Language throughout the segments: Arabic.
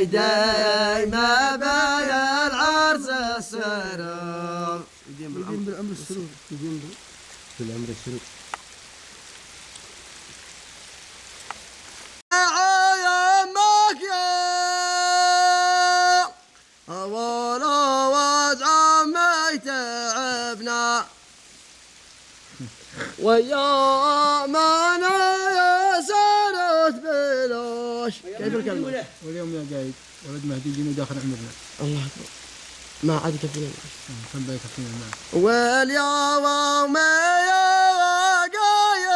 ويدي ما بين العرس السرور. يدين بالأمر السرور. يدين بالأمر السرور. عيمك يا أول وجع ما تعبنا ويا ما أنا سنت بلوش. كيف الكلمة؟ واليوم يا قايد ولد مهدي جينا داخل عمرنا. الله أكبر. ما عاد يكفينا. كم بيكفينا معه. واليوم يا قايد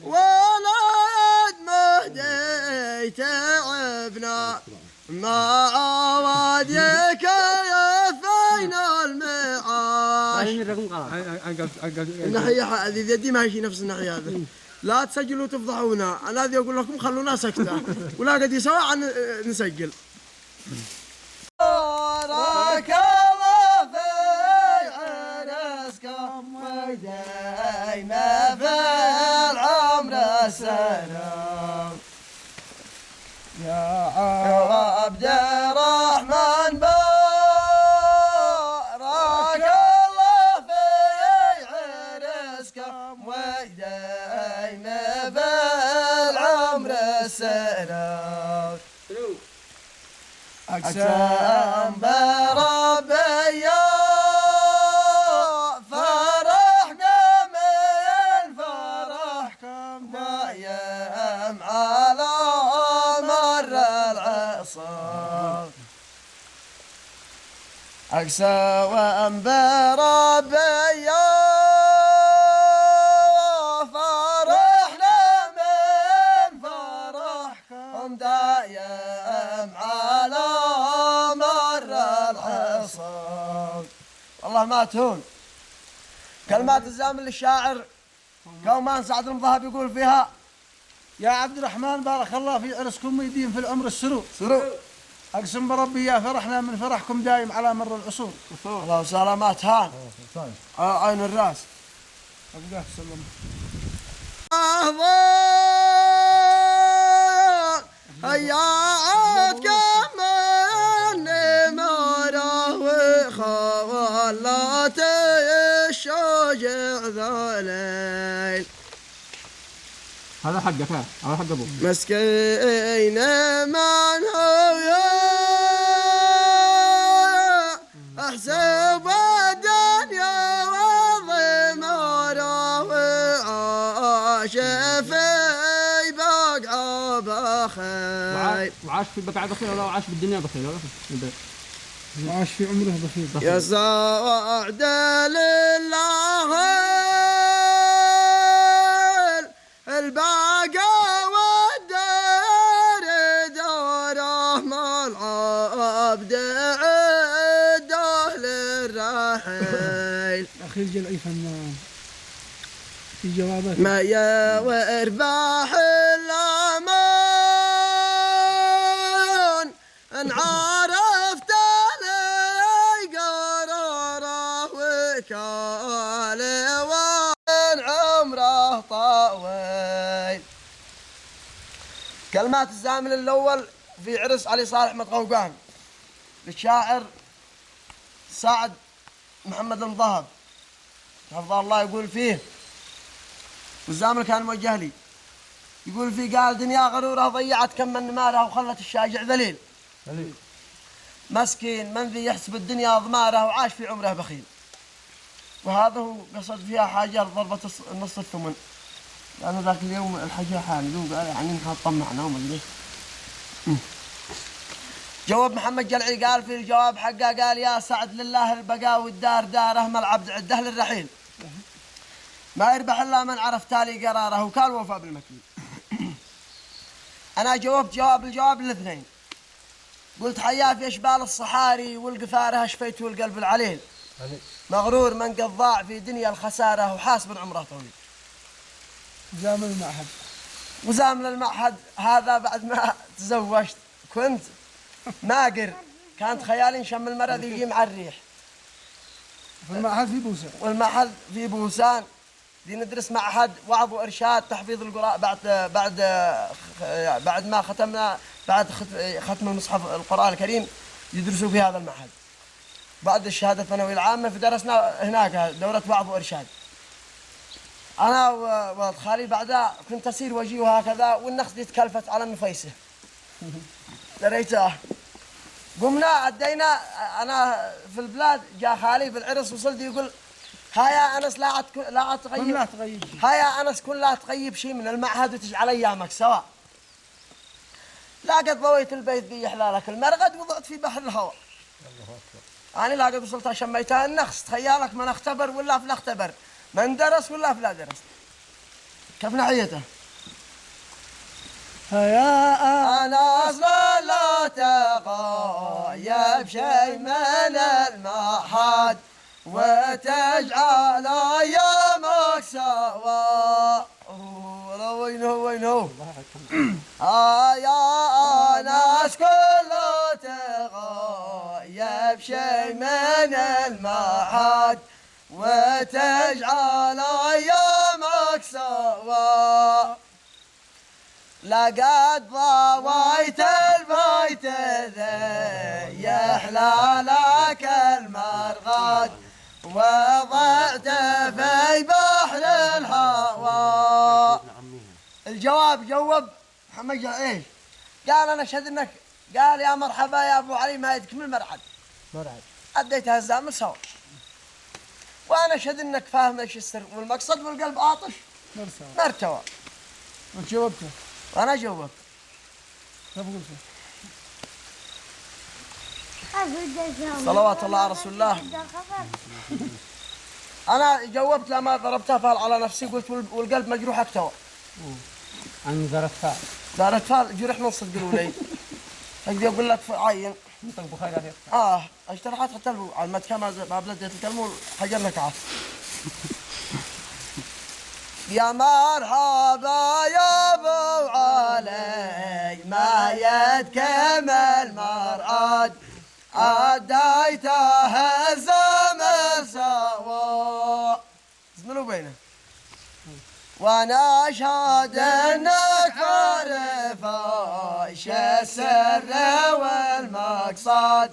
ولد مهدي تعبنا ما عواد يكفينا المعاش. الناحية هذه يدي ما هي شي نفس الناحية هذا. لا تسجلوا تفضحونا. أنا هذه أقول لكم خلونا سكتة ولا قد يسوى عن نسجل. بارك الله في عرسكم ودايما في العمر السلام يا عبد الرحمن. بارك الله في عرسكم ودايما في العمر السلام. أقسم بربي يا فرحنا من فرحكم دايم على مر العصر. أقسم بربي يا فرحنا من فرحكم دايم على والله ما تهون. كلمات الزامل للشاعر كومان سعد المظهب يقول فيها: يا عبد الرحمن بارك الله في عرسكم ويدين في العمر السرور. سرور. أقسم بربي يا فرحنا من فرحكم دايم على مر العصور. الله سلامات هان عين الراس. أبقاه سلم. هيا كمان مره وخولت الشجع ذليل. هذا حقك. هذا حق أبوك. مسكين من هو أحسب الدنيا وضماره وعاش في بقعة بخيل. وعاش في بقعة بخيل ولا وعاش بالدنيا بخيل ولا وعاش في عمره بخيل. يا سعد لله الباقى والدار داره ما العبد عده للرحيل. أخي الجلعي فنان في جوابات ما يا وارباح الامان ان عرفت لي قراره وكاله وان عمره طويل. كلمات الزامل الاول في عرس علي صالح مطغوقان للشاعر سعد محمد المظهب حفظه الله. يقول فيه والزامل كان موجه لي، يقول فيه: قال دنيا غرورة ضيعت كم من مالها وخلت الشاجع ذليل. مسكين من ذي يحسب الدنيا ضماره وعاش في عمره بخيل. وهذا هو قصد فيها حاجة ضربة نص الثمن، لأنه ذاك اليوم الحاجة حال يعني نحن طمعنا وما أدري. جواب محمد جلعي قال في الجواب حقه، قال: يا سعد لله البقاء والدار داره ما العبد عده للرحيل. ما يربح إلا من عرف تالي قراره وكان وفى بالمكين. أنا جاوبت الجواب الاثنين. قلت: حياه في أشبال الصحاري والقفاره شفيت والقلب العليل. مغرور من قد ضاع في دنيا الخسارة وحاسب عمره طويل. وزامل المعهد هذا بعد ما تزوجت كنت ماقر، كانت خيالي نشم المرض يجي مع الريح. في المعهد في بوسان. والمعهد في بوسان دي ندرس معهد وعظ وإرشاد تحفيظ القرآن بعد ما ختمنا، بعد ختم المصحف القرآن الكريم يدرسوا في هذا المعهد بعد الشهادة الثانوية العامة. فدرسنا هناك دورة وعظ وإرشاد. أنا وولد خالي بعدها كنت أسير وجيه وهكذا، والنخس دي تكلفت على النفيسة دريته. قمنا عدينا، أنا في البلاد جاء خالي بالعرس وصلت يقول ها يا أنس لا تغيب، ها يا أنس كن لا تغيب شيء من المعهد وتجعل أيامك سواء. لا قد ضويت البيت ذي حلالك المرغد وضعت في بحر الهواء. أنا لا قد وصلت شميتها النخس. تخيلك من اختبر ولا فلا اختبر، من درس ولا فلا درس. كيف نحيته؟ يا أنس لا تغيب شيء من المعهد وتجعل أيامك سواء. وين هو يا أنس كل تغيب شيء من المعهد وتجعل أيامك سواء. لقد ضويت البيت ذي يحلالك المرغد وضعت في بحر الهواء. الجواب جوب محمد ايش؟ قال انا اشهد انك، قال يا مرحبا يا ابو علي ما يدكم المرعد. اديت هالزامل سوا، وانا اشهد انك فاهم ايش السر والمقصد والقلب عاطش مرتوى. وانت جاوبته؟ وانا جاوبت. كيف قلت؟ صلوات الله على رسول الله. انا جاوبت لما ضربتها فال على نفسي، قلت والقلب مجروح اكتوى. أنا ضربتها. دارت فال جرح من صدق الولي. اقدر اقول لك عين. أنت بخير عليك. اشترحت حتى على المتكا ما بلدت الكلمه حجر لك عاف. يا مرحبا يا ابو علي ما يتكمل مرعد اديته الزمن سوا. زمنوا بينه وانا اشهد انك عارف ايش السر والمقصد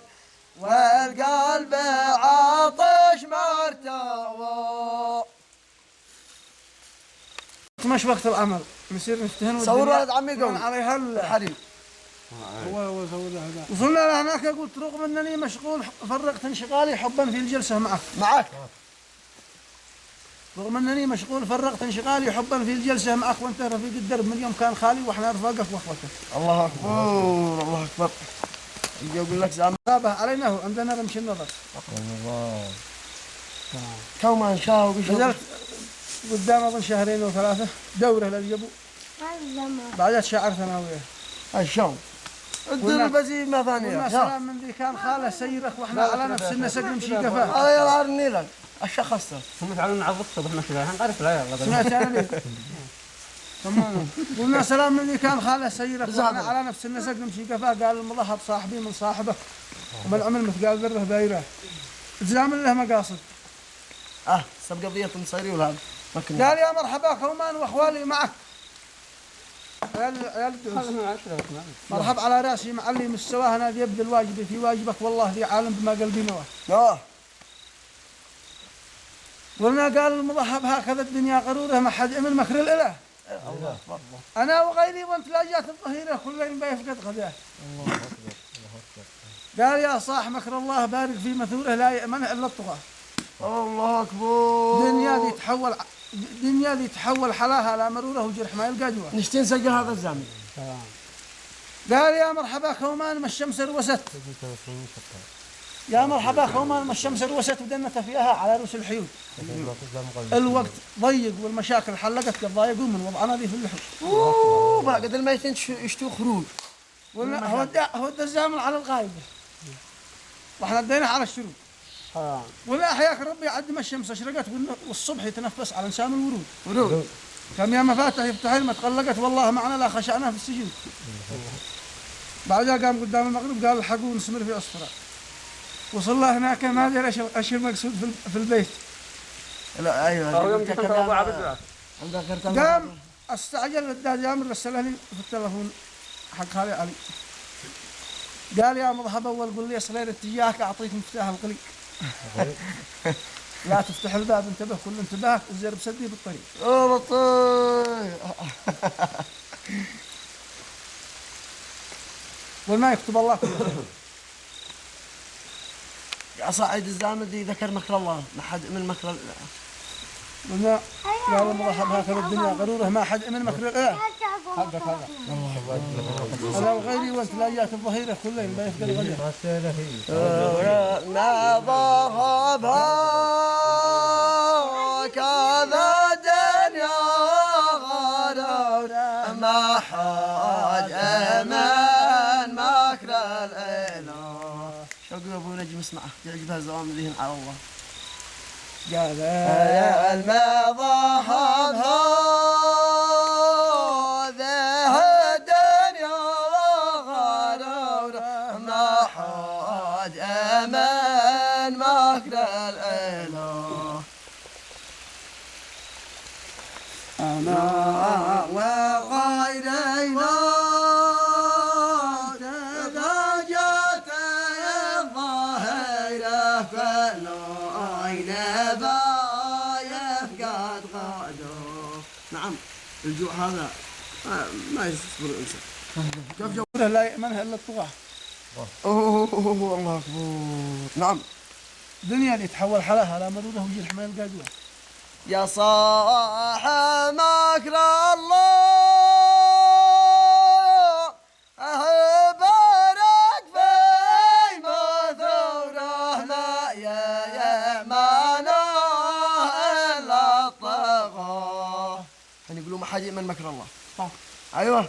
والقلب عاطش مرتوى. مش وقت العمل نصير نفتهن. صور ولد عمي قوي عليها الحريم. هو وصلنا لهناك قلت رغم انني مشغول فرغت انشغالي حبا في الجلسه معك. رغم انني مشغول فرغت انشغالي حبا في الجلسه معك وانت رفيق الدرب من يوم كان خالي واحنا رفاقك واخوتك. الله اكبر الله اكبر. يجي اقول لك زعما علينا هو عندنا رمش النظر. الله كوما شاو نزلت قدام اظن شهرين وثلاثه دوره للجبو بعدها شعر ثانويه. الشوم الدربزي ما ثانيه. سلام من ذي كان خاله سيرك واحنا على نفس النسق نمشي قفاه. هذا يا النيلان الشخص هم تعالوا نعرفك واحنا كذا هنعرف لا يلا. سمعت انا ليه؟ تمام. قلنا سلام من ذي كان خاله سيرك واحنا على نفس النسق نمشي قفاه. قال المضحب صاحبي من صاحبه ومن العمل مثقال ذره دايره. الزلام له مقاصد. سب قضيه مصيري ولا قال يا مرحبا كومان واخوالي معك. عيال مرحب على راسي معلي مستواه انا ذي يبذل واجبي في واجبك والله ذي عالم بما قلبي نواه. قلنا قال المضحب هكذا الدنيا غروره ما حد عمل مكر الاله. الله اكبر. انا وغيري وانت لا جات الظهيره كل يوم بيفقد غداه. الله اكبر الله اكبر. قال يا صاح مكر الله بارك في مثوره لا يامنه الا الطغاه. الله اكبر. دنيا ذي تحول حلاها على مروره وجرح ما يلقى جوا. نشتين سجل هذا الزمن. قال يا مرحبا كومان ما الشمس روست. يا مرحبا كومان ما الشمس روست ودنت فيها على رؤوس الحيوط. الوقت ضيق والمشاكل حلقت قد ضايقوا من وضعنا ذي في اللحوم. بعد الميتين يشتوا خروج. هو الزامل على الغايب. واحنا ادينا على الشروق. ولا حياك ربي عد ما الشمس اشرقت والصبح يتنفس على انسان الورود. كم يا مفاتح يفتح ما تغلقت والله معنا لا خشعنا في السجن. بعدها قام قدام المغرب قال الحقوا نسمر في اصفرة. وصلنا هناك ما ادري ايش المقصود في البيت. لا ايوه أو يوم جيت أنت أبو عبد عندك غير قام استعجل الداد يامر رسله لي في التلفون حق خالي علي. قال يا مذهب اول قل لي صغير اتجاهك اعطيك مفتاح القلي. لا تفتح الباب انتبه كل انتباهك الزر بسدي بالطريق. اوه بطيء. والما يكتب الله كل خير. يا صاعد الزامل ذكر مكر الله ما حد من مكر قلنا قال مذهب هكذا الدنيا غروره ما حد من مكر ايه. حقك هذا انا وغيري وانت لا جات الظهيره كلين ما يفقد غيره. ما ضربها كذا الدنيا غروره ما حد من مكر الاله. شوقي ابو نجم اسمعه يعجبها الزوام ذهن على الله. قال يا المذهب هذه الدنيا غروره ما حد امن مكر الاله. انا وغيرنا تدرجت الظاهره نعم الجوع هذا ما يصبر الانسان. كيف جوره لا يامنها الا الطغاه. اوه الله اكبر. نعم دنيا اللي تحول حلاها لا مروده ويجي الحمايه القادوه. يا صاح مكر الله بارك في مثوره ما يأمنه إلا الطغاة. يعني يقولوا ما حد يأمن مكر الله. أيوه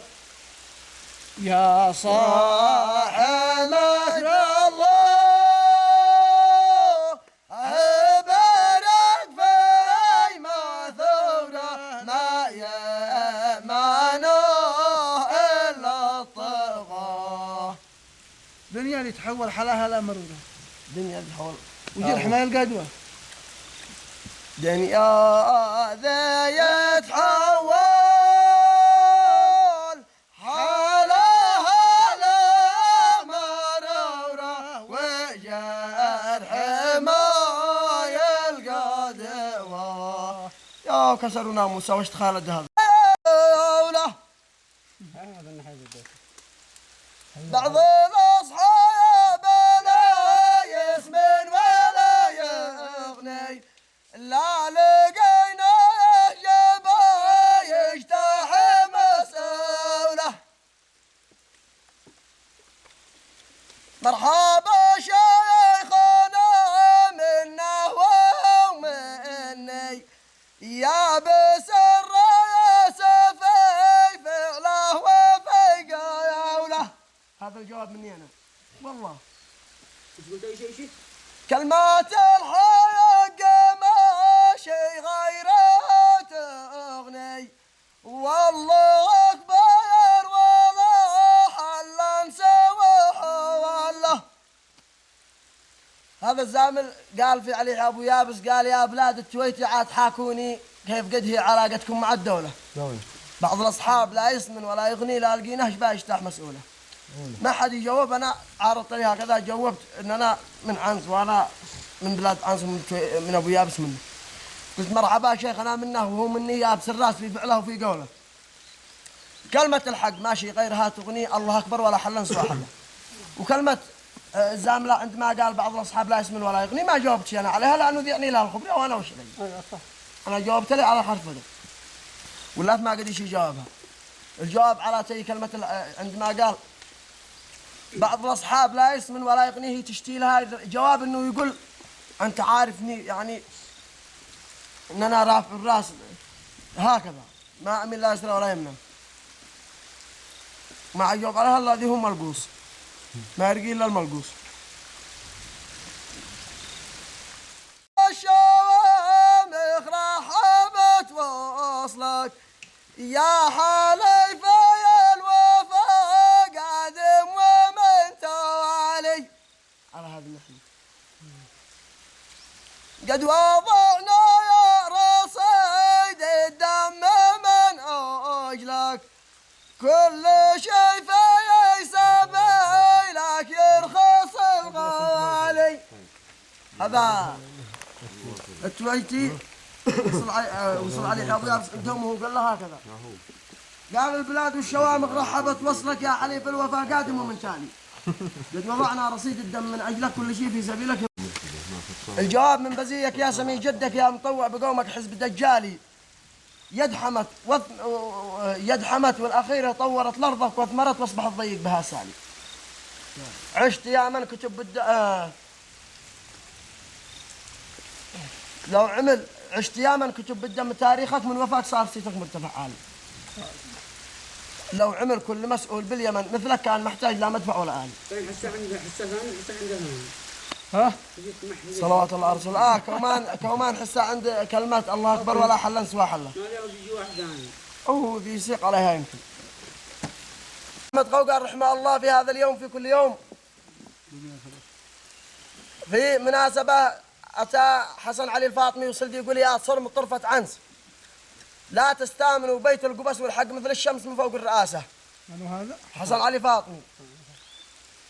يا صاح مكر الله بارك في مثوره ما يأمنه إلا الطغاة. دنيا اللي تحول حلاها لا مروده دنيا تحول ويجي الحمايه القادوه. دنيا ذا يتحول حالها لا مرورة وجرح ما يلقى دواء. يا كسرنا موسى وش تخالد هذا ولا هذا النحيل البيت بعض الأصحاب لا يسمن ولا يغني لا لقينا جبا يجتاح مسؤوله. مرحبا شيخنا منا ومني يا بسر في فعله وفي قوله. هذا الجواب مني انا والله. كلمات الحق ما شي غيرها تغني والله اكبر ولا حلا سواها والله. هذا الزامل قال في علي ابو يابس قال يا بلاد التويتعات حاكوني كيف قد هي علاقتكم مع الدوله. بعض الاصحاب لا يسمن ولا يغني لا لقيناه شباه يشتاح مسؤوله. ما حد يجاوب. انا عرضت لي هكذا جاوبت ان انا من عنز وانا من بلاد عنز من ابو يابس منه. قلت مرحبا شيخ انا منه وهو مني يابس الراس في فعله وفي قوله. كلمة الحق ماشي غيرها تغني الله اكبر ولا حلا سوى حلا. وكلمة الزاملة عندما قال بعض الاصحاب لا يسمن ولا يغني ما جاوبتش انا عليها لانه ذيعني لها الخبرة وانا وش لي. انا جاوبت لي على الحرف هذا ولا ما قديش يجاوبها. الجواب على تي كلمة عندما قال بعض الأصحاب لا يسمن ولا يغنيه تشتي لها جواب إنه يقول أنت عارفني يعني إن أنا رافع الراس هكذا ما أمين لا يسرى ولا يمنع. ما أجاوب عليها الذي هو ملقوص ما يرقي إلا الملقوص. الشوامخ رحبت وصلك يا حليفة يا الوفا قادم ومن توالي. على هذا النحو قد وضعنا يا كل شيء في سبيلك يرخص الغالي. هذا التويتي وصل علي ابو يابس قدامه وقال له هكذا، قال البلاد والشوامخ رحبت وصلك يا حليف الوفا قادم ومن تالي، قد وضعنا رصيد الدم من اجلك كل شيء في سبيلك. الجواب من بزيك يا سمي جدك يا مطوع بقومك حزب دجالي، يد حمت والأخيرة طورت لرضك واثمرت واصبح الضيق بها سالي. عشت يا من كتب لو عمل عشت يا من كتب بالدم تاريخك، من وفاك صار صيتك مرتفع عالي. لو عمل كل مسؤول باليمن مثلك كان محتاج لا مدفع ولا آلي. طيب حسه عندنا ها صلوات الله على رسوله. كمان حسه عند كلمات الله أكبر ولا حلا سوى حلا. ما له بيجي واحد ثاني. أوه ذي يسيق عليها يمكن. محمد قوقان رحمه الله في هذا اليوم في كل يوم في مناسبة أتى حسن علي الفاطمي وصل يقول يا صرم طرفة عنس لا تستامنوا بيت القبس والحق مثل الشمس من فوق الرئاسة. من هذا؟ حسن علي فاطمي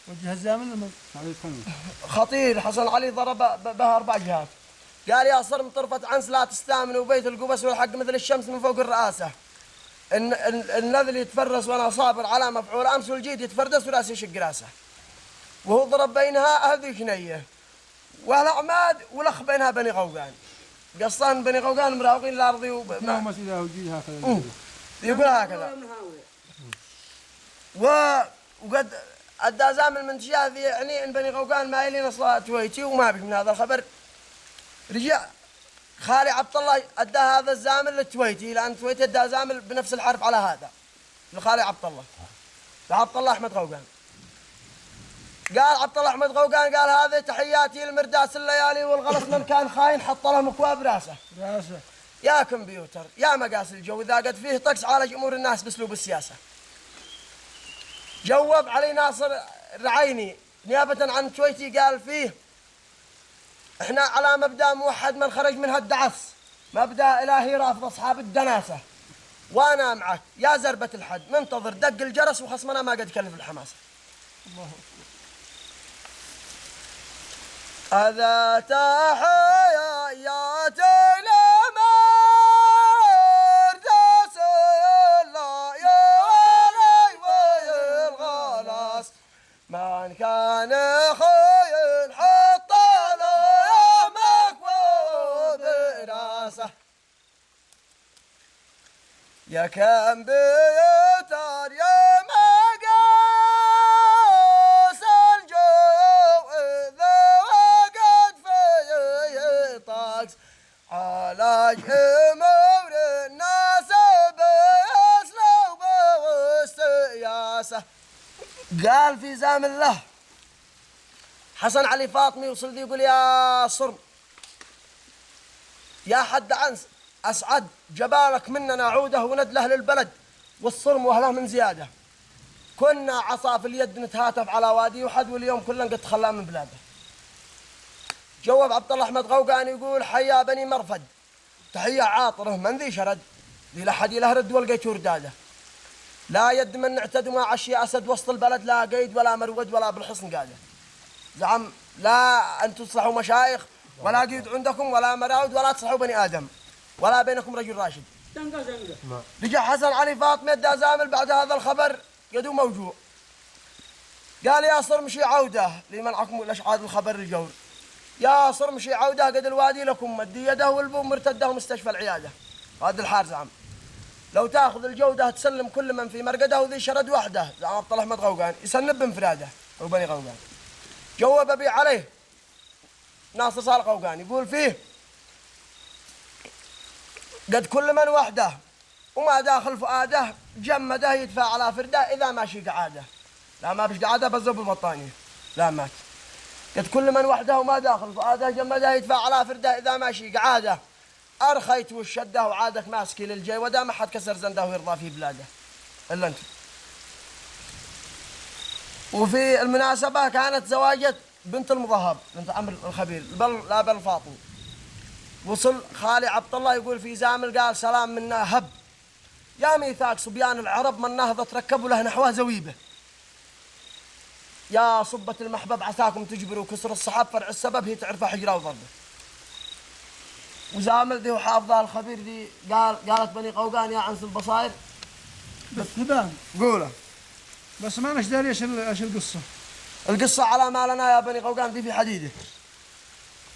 وجه الزامن خطير. حسن علي ضرب بها 4 جهات. قال يا صرم طرفة عنس لا تستامنوا بيت القبس والحق مثل الشمس من فوق الرئاسة. النذل يتفرس وانا صابر على مفعول امس، والجيد يتفردس وراسي يشق راسه. وهو ضرب بينها هذه شنيه واهل عماد ولخ بينها بني غوغان. قصان بني غوغان مراوغين الارض يقول هكذا. وقد ادى زامل المنتجاه في يعني ان بني غوغان مايلين صلاه تويتي وما بك من هذا الخبر. رجع خالي عبد الله ادى هذا الزامل للتويتي، لان تويتي ادى زامل بنفس الحرف على هذا لخالي عبد الله، لعبد الله احمد غوغان. قال عبد الله احمد غوغان قال هذه تحياتي لمرداس الليالي والغلط من كان خاين حط له مكواب راسه. يا كمبيوتر يا مقاس الجو اذا قد فيه طقس عالج امور الناس باسلوب السياسه. جوب علي ناصر الرعيني نيابه عن تويتي قال فيه احنا على مبدا موحد من خرج من هالدعس، مبدا الهي رافض اصحاب الدناسه. وانا معك يا زربه الحد منتظر دق الجرس وخصمنا ما قد كلف الحماسه. الله هذا تحيات لمرداس الليالي والغلاس من كان خاين حط له مكواب راسه. يا كم بيتر يا مقاس الجو إذا وقد في طقس علاج أمور الناس بأسلوب والسياسة. قال في زام الله حسن علي فاطمي وصل يقول يا صرم يا حد عنس أسعد جبالك مننا عوده وندله للبلد والصرم وأهله من زيادة. كنا عصا في اليد نتهاتف على وادي وحد واليوم كلنا قد تخلى من بلاده. جواب عبد الله أحمد غوغان يقول حيا بني مرفد تحية عاطره من ذي شرد ذي لحد له رد والقيت ورداده. لا يد من اعتد ما عشي أسد وسط البلد لا قيد ولا مرود ولا بالحصن قاده. زعم لا أن تصلحوا مشايخ ولا قيد عندكم ولا مراود ولا تصلحوا بني آدم ولا بينكم رجل راشد. رجع حسن علي فاطمة يدى زامل بعد هذا الخبر يدو موجوع. قال يا صرمشي عودة لمنعكم الأشعاد الخبر الجور. يا صرمشي عودة قد الوادي لكم مدي يده والبوم مرتده مستشفى العيادة. هذا الحار زعم لو تاخذ الجودة تسلم كل من في مرقده وذي شرد وحده. زعم عبد الله أحمد غوغان يسنب بانفراده وبني غوغان. جواب أبي عليه ناصر صالح غوغان يقول فيه قد كل من وحده وما داخل فؤاده جمده يدفع على فرده إذا ماشي قعاده. لا ما بش قعاده بزب البطانية لا مات. قد كل من وحده وما داخل فؤاده جمده يدفع على فرده إذا ماشي قعاده. أرخيت والشده وعادك ماسكي للجي ودا ما حد كسر زنده ويرضى في بلاده إلا أنت. وفي المناسبة كانت زواجة بنت المظهر بنت عمرو الخبير لا بل فاطمة. وصل خالي عبد الله يقول في زامل قال سلام منا هب يا ميثاق صبيان العرب من نهضة تركبوا له نحوه زويبة. يا صبة المحبب عساكم تجبروا كسر الصحاب فرع السبب هي تعرف حجرة وضربه. وزامل ذي وحافظها الخبير ذي قالت بني قوقان يا عنس البصائر بالثبان. قوله بس ما نش داري ايش القصة. القصة على ما لنا يا بني قوقان ذي في حديده.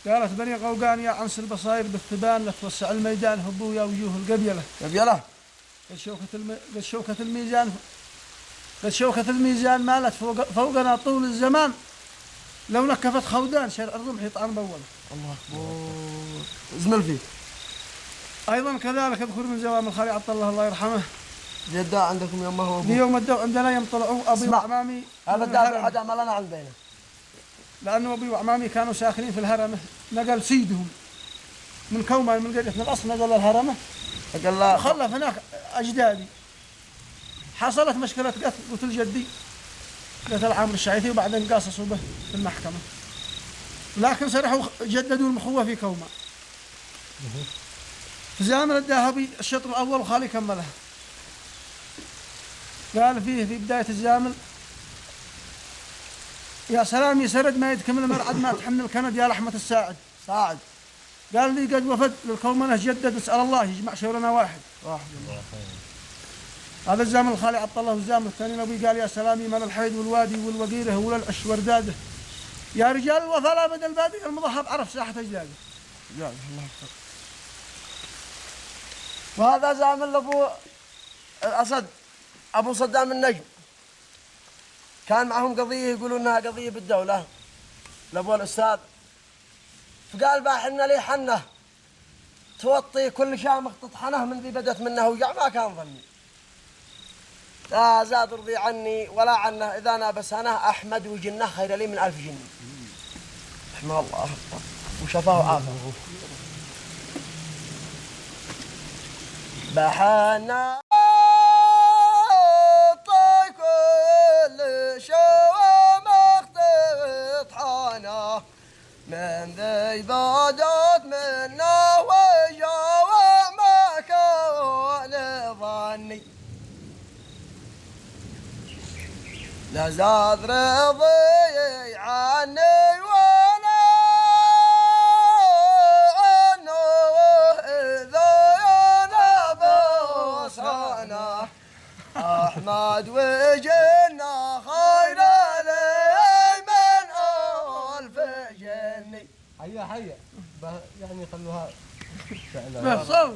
قالت بني قوقان يا عنس البصائر بالثبان لا توسع الميدان هبوا يا وجوه القبيلة. قبيلة قد شوكة الميزان مالت فوقنا طول الزمان لو نكفت خودان شرع الرمح يطعن بول. الله أكبر. زمل فيه. أيضا كذلك أذكر من زوام الخالي عبد الله يرحمه جداء عندكم يوم ما هو بيوم الدو عندنا يوم طلعوا أبي وعمامي. هذا الدافع حدا ما لنا عندنا. لأنه أبي وعمامي كانوا ساكنين في الهرمة نقل سيدهم من كوما من قرية من الأصل نقل الهرمة قال لا وخلف هناك أجدادي. حصلت مشكلة قتل جدي قتل عامر الشعيثي وبعدين قاصصوا به في المحكمة لكن سرحوا جددوا المخوة في كوما. في زامن الذهبي الشطر الأول وخالي كملها. قال فيه في بداية الزامن يا سلام يسرد ما يتكمل مرعد ما تحمل كند يا رحمة الساعد ساعد. قال لي قد وفد للكومنة جدد نسأل الله يجمع شورنا واحد. هذا الزامن الخالي عبد الله والزامن الثاني نبي قال يا سلامي من الحيد والوادي والوقيره والعش ورداده يا رجال الوفا لا بد البادي المضحى بعرف ساحة أجداده. يا الله أكبر. وهذا زامن لأبو الأسد أبو صدام النجم كان معهم قضية يقولون إنها قضية بالدولة لأبو الأستاذ فقال باحنا لي حنه توطي كل شامخ تطحنه من ذي بدت منه وجع ما كان ظني لا زاد رضي عني ولا عنه إذا نابس أنا أحمد وجنه خير لي من 1000 جن. رحمه الله وشفاه وعافاه. بحنا كل شامخ تطحنه من ذي بدت منه وجع ما كان ظني لا زاد رضي عني ولا عنه إذا نبص أنا أحمد وجنا خير لي من 1000 جني. حيا يعني خلوها صوت